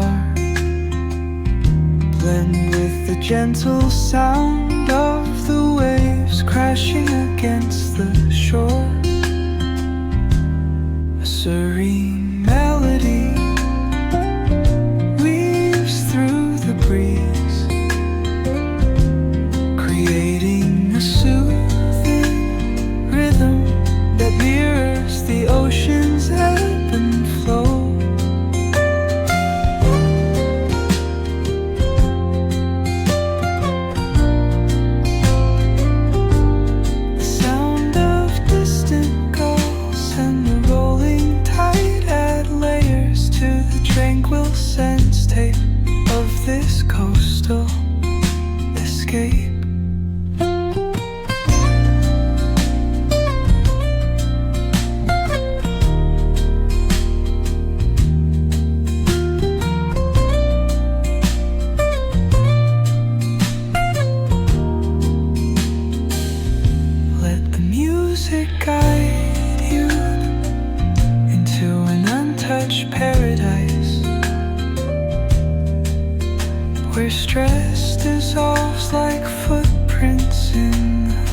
bar, blend with the gentle sound of the waves crashing against the shore. A serene melody weaves through the breeze, creating a soothing rhythm that mirrors the ocean's ebb and flow. The sound of distant gulls and the rolling tide add layers to the tranquil sense tape of this coastal escape. Let the music guide you into an untouched paradise, where stress dissolves like footprints in the